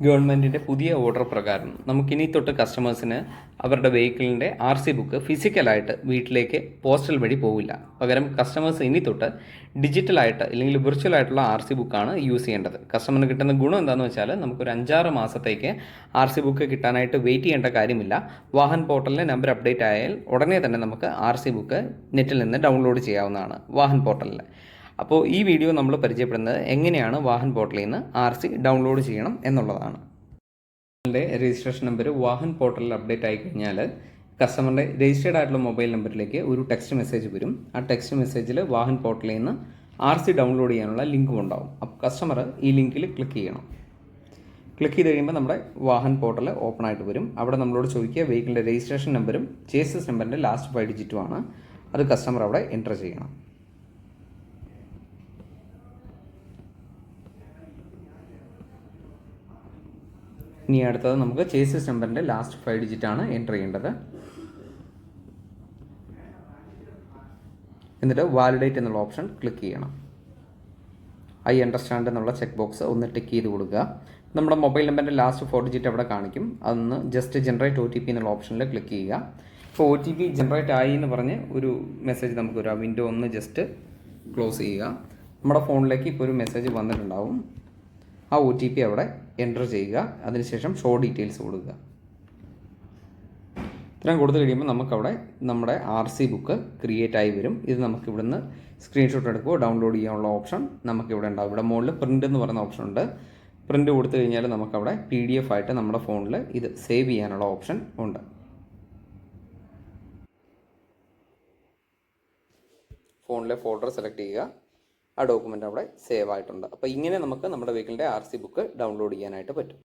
ഗവൺമെൻറ്റിൻ്റെ പുതിയ ഓർഡർ പ്രകാരം നമുക്കിനി തൊട്ട് കസ്റ്റമേഴ്സിന് അവരുടെ വെഹിക്കിളിൻ്റെ RC ബുക്ക് ഫിസിക്കലായിട്ട് വീട്ടിലേക്ക് പോസ്റ്റൽ വഴി പോവില്ല. പകരം കസ്റ്റമേഴ്സ് ഇനി തൊട്ട് ഡിജിറ്റലായിട്ട് അല്ലെങ്കിൽ വിർച്വലായിട്ടുള്ള RC ബുക്കാണ് യൂസ് ചെയ്യേണ്ടത്. കസ്റ്റമറിന് കിട്ടുന്ന ഗുണം എന്താണെന്ന് വെച്ചാൽ നമുക്കൊരു 5-6 മാസത്തേക്ക് RC ബുക്ക് കിട്ടാനായിട്ട് വെയിറ്റ് ചെയ്യേണ്ട കാര്യമില്ല. വാഹൻ പോർട്ടലിലെ നമ്പർ അപ്ഡേറ്റ് ആയാൽ ഉടനെ തന്നെ നമുക്ക് RC ബുക്ക് നെറ്റിൽ നിന്ന് ഡൗൺലോഡ് ചെയ്യാവുന്നതാണ് വാഹൻ പോർട്ടലിൽ. അപ്പോൾ ഈ വീഡിയോ നമ്മൾ പരിചയപ്പെടുന്നത് എങ്ങനെയാണ് വാഹൻ പോർട്ടലിൽ നിന്ന് RC ഡൗൺലോഡ് ചെയ്യണം എന്നുള്ളതാണ്. നിങ്ങളുടെ രജിസ്ട്രേഷൻ നമ്പർ വാഹൻ പോർട്ടലിൽ അപ്ഡേറ്റ് ആയി കഴിഞ്ഞാൽ കസ്റ്റമറിൻ്റെ രജിസ്റ്റേർഡ് ആയിട്ടുള്ള മൊബൈൽ നമ്പറിലേക്ക് ഒരു ടെക്സ്റ്റ് മെസ്സേജ് വരും. ആ ടെക്സ്റ്റ് മെസ്സേജിൽ വാഹൻ പോർട്ടലിൽ നിന്ന് RC ഡൗൺലോഡ് ചെയ്യാനുള്ള ലിങ്കും ഉണ്ടാവും. അപ്പോൾ കസ്റ്റമർ ഈ ലിങ്കിൽ ക്ലിക്ക് ചെയ്യണം. ക്ലിക്ക് ചെയ്ത് കഴിയുമ്പോൾ നമ്മുടെ വാഹൻ പോർട്ടൽ ഓപ്പൺ ആയിട്ട് വരും. അവിടെ നമ്മളോട് ചോദിക്കുക വെഹിക്കിളിൻ്റെ രജിസ്ട്രേഷൻ നമ്പറും ചേസിസ് നമ്പറിൻ്റെ ലാസ്റ്റ് 5 ഡിജിറ്റുമാണ്. അത് കസ്റ്റമർ അവിടെ എൻ്റർ ചെയ്യണം. ഇനി അടുത്തത് നമുക്ക് ചേസിസ് നമ്പറിൻ്റെ ലാസ്റ്റ് 5 ഡിജിറ്റാണ് എൻ്റർ ചെയ്യേണ്ടത്. എന്നിട്ട് വാലിഡേറ്റ് എന്നുള്ള ഓപ്ഷൻ ക്ലിക്ക് ചെയ്യണം. ഐ അണ്ടർസ്റ്റാൻഡ് എന്നുള്ള ചെക്ക് ബോക്സ് ഒന്ന് ടിക്ക് ചെയ്ത് കൊടുക്കുക. നമ്മുടെ മൊബൈൽ നമ്പറിൻ്റെ ലാസ്റ്റ് 4 ഡിജിറ്റ് അവിടെ കാണിക്കും. അതൊന്ന് ജസ്റ്റ് ജനറേറ്റ് OTP എന്നുള്ള ഓപ്ഷനിൽ ക്ലിക്ക് ചെയ്യുക. ഇപ്പോൾ OTP ജനറേറ്റ് ആയി എന്ന് പറഞ്ഞ് ഒരു മെസ്സേജ് നമുക്ക് വരും. ആ വിൻഡോ ഒന്ന് ജസ്റ്റ് ക്ലോസ് ചെയ്യുക. നമ്മുടെ ഫോണിലേക്ക് ഇപ്പോൾ ഒരു മെസ്സേജ് വന്നിട്ടുണ്ടാവും. ആ OTP അവിടെ എൻ്റർ ചെയ്യുക. അതിനുശേഷം ഷോ ഡീറ്റെയിൽസ് കൊടുക്കുക. ഇത്രയും കൊടുത്തു കഴിയുമ്പോൾ നമുക്കവിടെ നമ്മുടെ RC ബുക്ക് ക്രിയേറ്റ് ആയി വരും. ഇത് നമുക്ക് ഇവിടുന്ന് സ്ക്രീൻഷോട്ട് എടുക്കുകയോ ഡൗൺലോഡ് ചെയ്യാനുള്ള ഓപ്ഷൻ നമുക്കിവിടെ ഉണ്ടാവും. ഇവിടെ മുകളിൽ പ്രിൻ്റ് എന്ന് പറയുന്ന ഓപ്ഷൻ ഉണ്ട്. പ്രിൻ്റ് കൊടുത്തു കഴിഞ്ഞാൽ നമുക്കവിടെ PDF ആയിട്ട് നമ്മുടെ ഫോണിൽ ഇത് സേവ് ചെയ്യാനുള്ള ഓപ്ഷൻ ഉണ്ട്. ഫോണിലെ ഫോൾഡർ സെലക്ട് ചെയ്യുക. ആ ഡോക്യുമെൻ്റ് അവിടെ സേവ് ആയിട്ടുണ്ട്. അപ്പോൾ ഇങ്ങനെ നമുക്ക് നമ്മുടെ വെഹിക്കിളിൻ്റെ RC ബുക്ക് ഡൗൺലോഡ് ചെയ്യാനായിട്ട് പറ്റും.